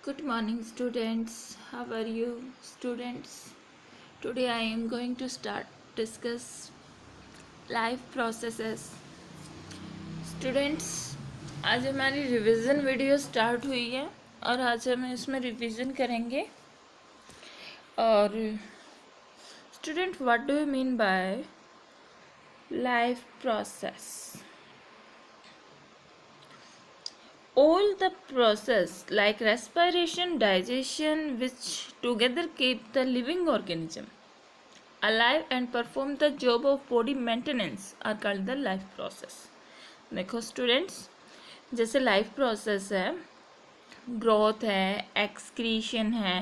Good morning, students. How are you, students? Today I am going to discuss life processes. Students, आज हमारी revision video start हुई है और आज हम इसमें रिवीजन करेंगे। और student, what do you mean by life process? All the process like respiration, digestion, which together keep the living organism alive and perform the job of body maintenance are called the life process. देखो students, जैसे life process है, growth है, excretion है,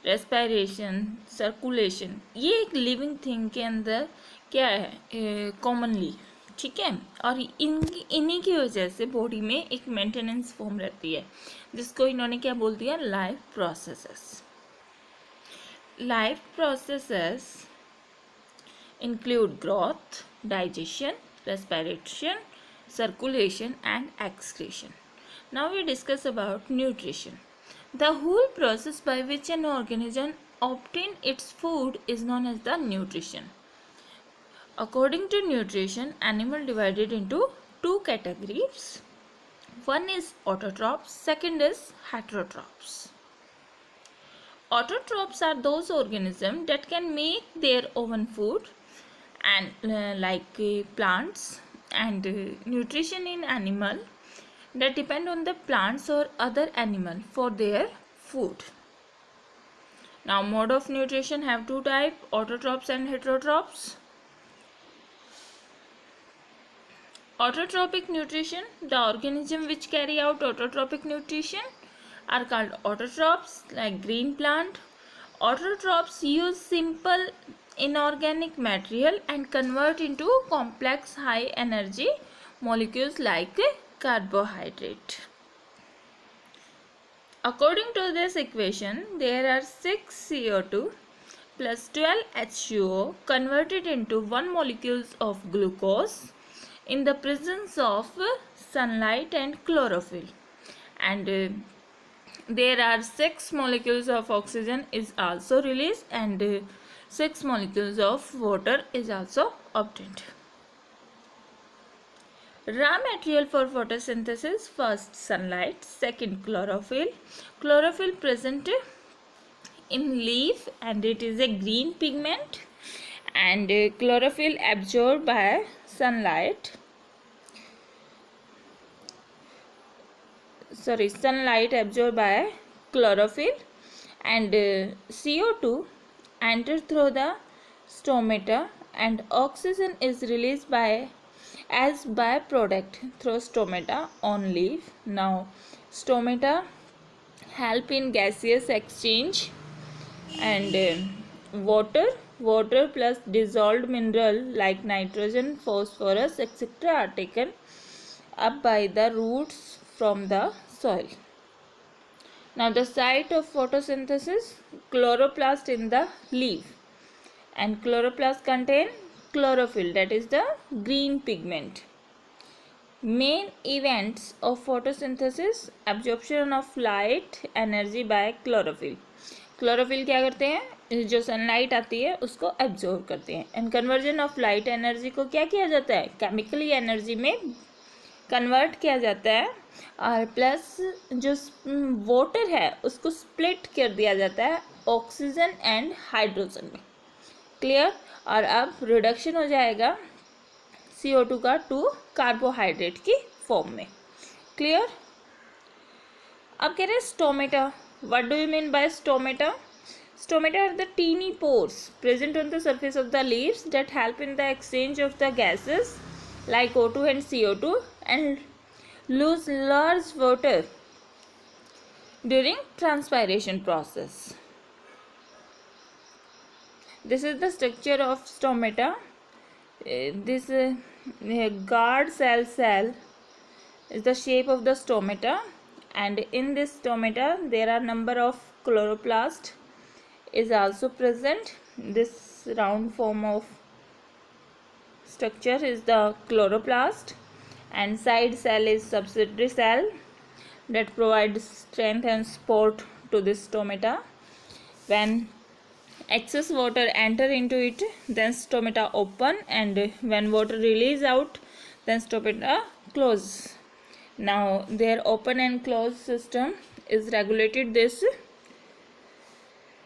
respiration, circulation, ये एक living thing के अंदर क्या है कॉमनली, ठीक है। और इन्हीं की वजह से बॉडी में एक मेंटेनेंस फॉर्म रहती है जिसको इन्होंने क्या बोल दिया, life processes. Life processes include growth, digestion, respiration, circulation and excretion. Now we discuss about nutrition. The whole process by which an organism obtains its food is known as the nutrition. According to nutrition, animal divided into two categories. One is autotrophs, second is heterotrophs. Autotrophs are those organisms that can make their own food and like plants, and nutrition in animal that depend on the plants or other animal for their food. Now mode of nutrition have two types, autotrophs and heterotrophs. Autotrophic nutrition, the organism which carry out autotrophic nutrition are called autotrophs, like green plant. Autotrophs use simple inorganic material and convert into complex high energy molecules like carbohydrate. According to this equation, there are 6 CO2 plus 12 H2O converted into 1 molecules of glucose in the presence of sunlight and chlorophyll, and there are 6 molecules of oxygen is also released, and 6 molecules of water is also obtained. Raw material for photosynthesis: first sunlight, second chlorophyll. Chlorophyll present in leaf and it is a green pigment, and chlorophyll absorbed by sunlight absorbed by chlorophyll, and CO2 enter through the stomata, and oxygen is released by as byproduct through stomata on leaf. Now stomata help in gaseous exchange, and water plus dissolved mineral like nitrogen, phosphorus etc. are taken up by the roots from the soil. Now the site of photosynthesis: chloroplast in the leaf, and chloroplast contain chlorophyll, that is the green pigment. Main events of photosynthesis: absorption of light energy by chlorophyll. Chlorophyll क्या करते हैं, जो sunlight आती है उसको absorb करते हैं, and conversion of light energy को क्या किया जाता है, केमिकली एनर्जी में कन्वर्ट किया जाता है, और प्लस जो वाटर है उसको स्प्लिट कर दिया जाता है ऑक्सीजन एंड हाइड्रोजन में। क्लियर? और अब रिडक्शन हो जाएगा CO2 का टू कार्बोहाइड्रेट की फॉर्म में। क्लियर? अब कह रहे हैं stomata. What do you mean by stomata? Stomata are the teeny pores present on the surface of the leaves that help in the exchange of the gases like O2 and CO2 and lose large water during transpiration process. This is the structure of stomata. This guard cell is the shape of the stomata, and in this stomata there are number of chloroplast is also present. This round form of structure is the chloroplast, and side cell is subsidiary cell. that provide strength and support to this stomata. When excess water enter into it, then stomata open, and when water release out, then stomata close. Now their open and close system is regulated this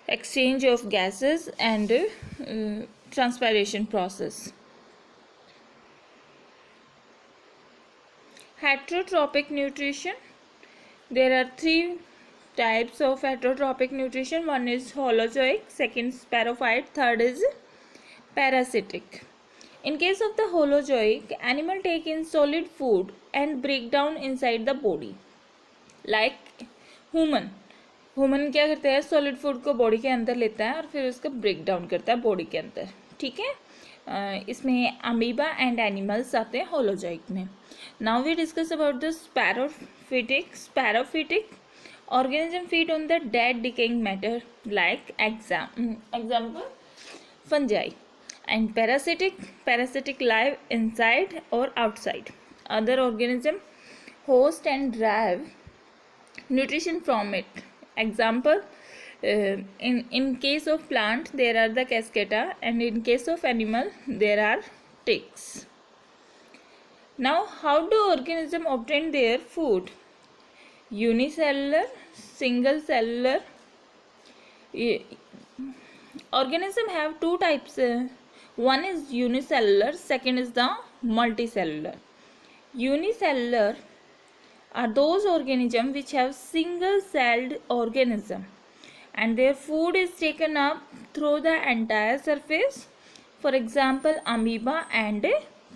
exchange of gases and transpiration process. Heterotrophic nutrition. There are three types of heterotrophic nutrition. One is holozoic, second is spirophyte, third is parasitic. In case of the holozoic, animal take in solid food and break down inside the body. Like human क्या करता है, solid food को body के अंदर लेता है और फिर उसको ब्रेक डाउन करता है बॉडी के अंदर. ठीक है, इसमें अमीबा एंड एनिमल्स आते हैं होलोजॉइक में. Now we discuss about the saprophytic organism feed on the dead decaying matter like example fungi. And parasitic live inside or outside other organism, host and derive nutrition from it. Example, in case of plant there are the cascata, and in case of animal there are ticks. Now how do organism obtain their food? Unicellular, single cellular. Organism have two types. One is unicellular, second is the multicellular. Unicellular are those organisms which have single celled organism and their food is taken up through the entire surface. For example, amoeba and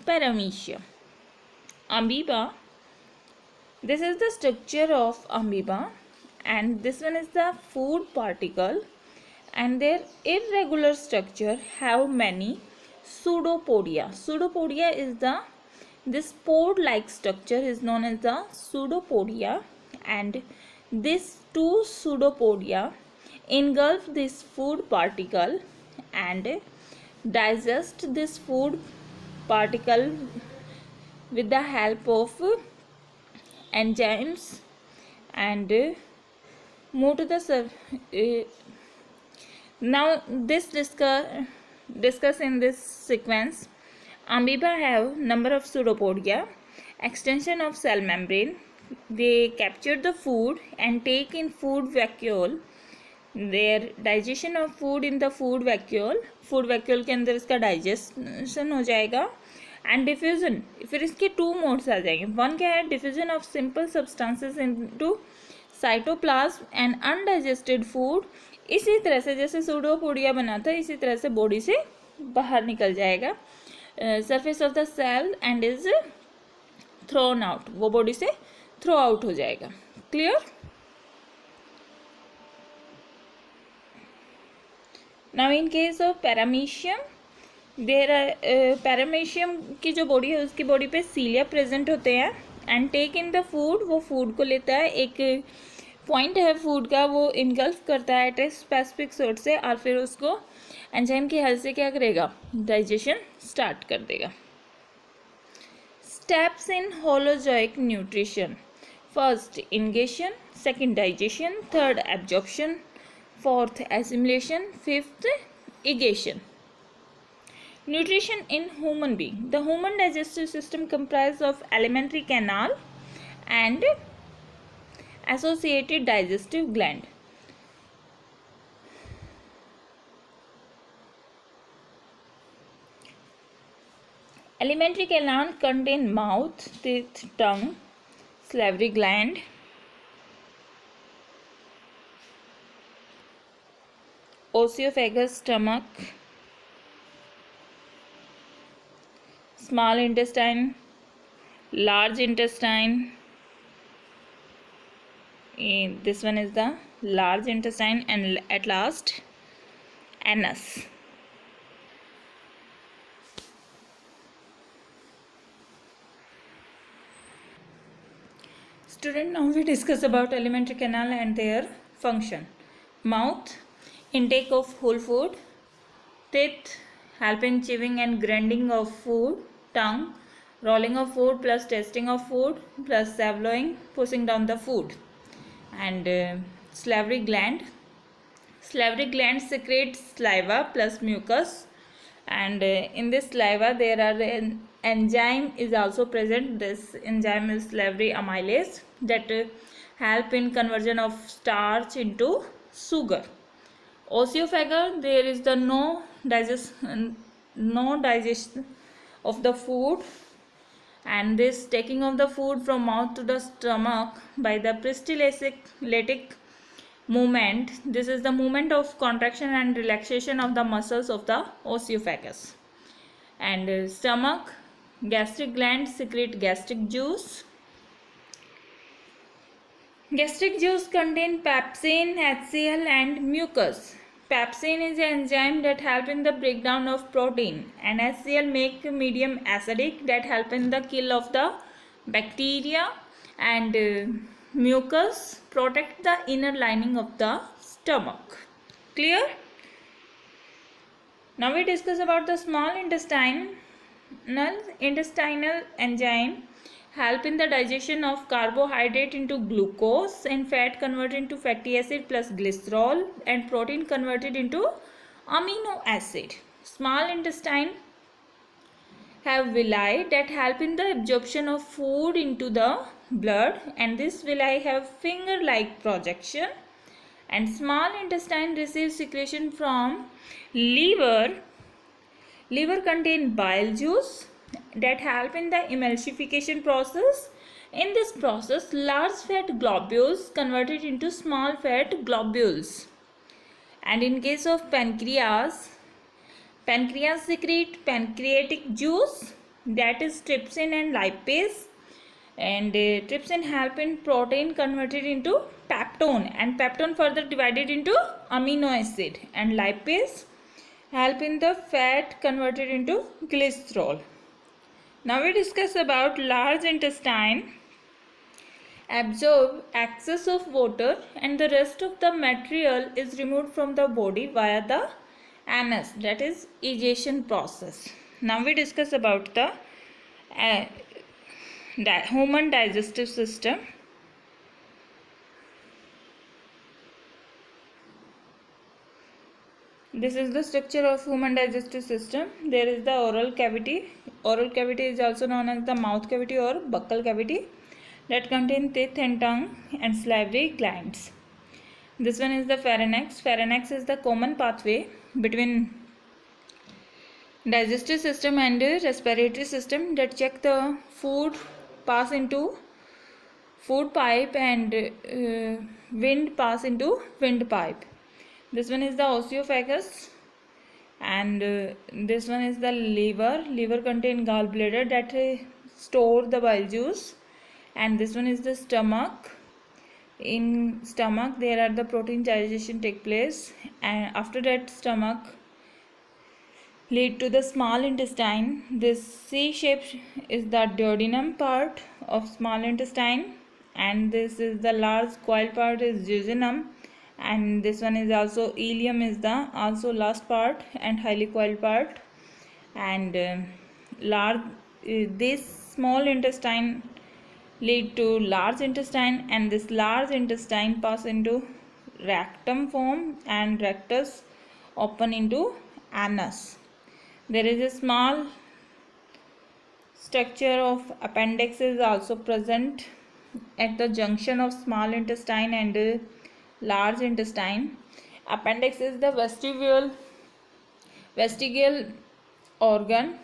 paramecia. Amoeba, this is the structure of amoeba, and this one is the food particle, and their irregular structure have many pseudopodia. Pseudopodia is this pod like structure is known as the pseudopodia, and these two pseudopodia engulf this food particle and digest this food particle with the help of enzymes and move to the now this discuss in this sequence. Amoeba have number of pseudopodia, extension of cell membrane. They capture the food and take in food vacuole. Their digestion of food in the food vacuole के अंदर इसका digestion हो जाएगा. And diffusion, फिर इसके two modes आ जाएंगे. One क्या है, diffusion of simple substances into cytoplasm and undigested food. इसी तरह से जैसे सूडोपोडिया बना था इसी तरह से बॉडी से बाहर निकल जाएगा surface of the cell and is thrown out. वो बॉडी से थ्रो आउट हो जाएगा. Clear. Now in case of paramecium, there paramecium की जो बॉडी है उसकी बॉडी पे सीलिया प्रेजेंट होते हैं and take in the food. वो फूड को लेता है, एक पॉइंट है फूड का, वो इनगल्फ करता है एट ए स्पेसिफिक सोर्स से और फिर उसको एंजाइम की हेल्प से क्या करेगा, डाइजेशन स्टार्ट कर देगा. Steps in holozoic nutrition. First ingestion, second digestion, third absorption, fourth assimilation, fifth egestion. Nutrition in human being. The human digestive system comprises of alimentary canal and associated digestive gland. Alimentary canal contain mouth, teeth, tongue, salivary gland, oesophagus, stomach, small intestine, large intestine. This one is the large intestine, and at last anus. Student, now we discuss about alimentary canal and their function. Mouth, intake of whole food. Teeth, help in chewing and grinding of food. Tongue, rolling of food plus tasting of food plus swallowing, pushing down the food. And salivary gland. Salivary gland secretes saliva plus mucus, and in this saliva there are an enzyme is also present. This enzyme is salivary amylase that help in conversion of starch into sugar. Oesophagus, there is the no digestion of the food, and this taking of the food from mouth to the stomach by the peristaltic movement. This is the movement of contraction and relaxation of the muscles of the oesophagus. And stomach, gastric gland secrete gastric juice. Gastric juice contain pepsin, HCl and mucus. Pepsin is an enzyme that help in the breakdown of protein, and HCl make medium acidic that help in the kill of the bacteria, and mucus protect the inner lining of the stomach. Clear? Now we discuss about the small intestinal enzyme help in the digestion of carbohydrate into glucose, and fat converted into fatty acid plus glycerol, and protein converted into amino acid. Small intestine have villi that help in the absorption of food into the blood, and this villi have finger like projection. And small intestine receives secretion from liver. Liver contain bile juice that help in the emulsification process. In this process, large fat globules converted into small fat globules. And in case of pancreas secrete pancreatic juice, that is trypsin and lipase. And trypsin help in protein converted into peptone, and peptone further divided into amino acid, and lipase help in the fat converted into glycerol. Now we discuss about large intestine absorb excess of water, and the rest of the material is removed from the body via the anus, that is egestion process. Now we discuss about the human digestive system. This is the structure of human digestive system. There is the oral cavity. Oral cavity is also known as the mouth cavity or buccal cavity, that contain teeth and tongue and salivary glands. This one is the pharynx. Pharynx is the common pathway between digestive system and respiratory system that check the food pass into food pipe, and wind pass into wind pipe. This one is the oesophagus, and this one is the liver. Liver contain gallbladder that store the bile juice, and this one is the stomach. In stomach there are the protein digestion take place, and after that stomach lead to the small intestine. This C shape is the duodenum part of small intestine, and this is the large coil part is jejunum, and this one is also ileum is the also last part and highly coiled part. And this small intestine lead to large intestine, and this large intestine pass into rectum form, and rectus open into anus. There is a small structure of appendix is also present at the junction of small intestine and large intestine. Appendix is the vestigial organ.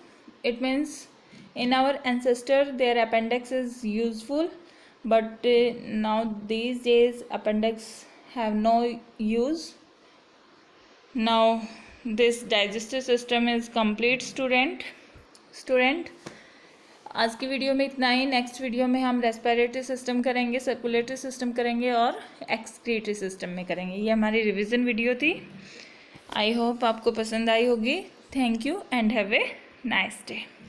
It means in our ancestor their appendix is useful, but now these days appendix have no use. Now this digestive system is complete student आज की video में इतना ही. Next video में हम respiratory system करेंगे, circulatory system करेंगे और excretory system में करेंगे. ये हमारी रिवीजन वीडियो थी. आई होप आपको पसंद आई होगी. Thank you and have a nice day.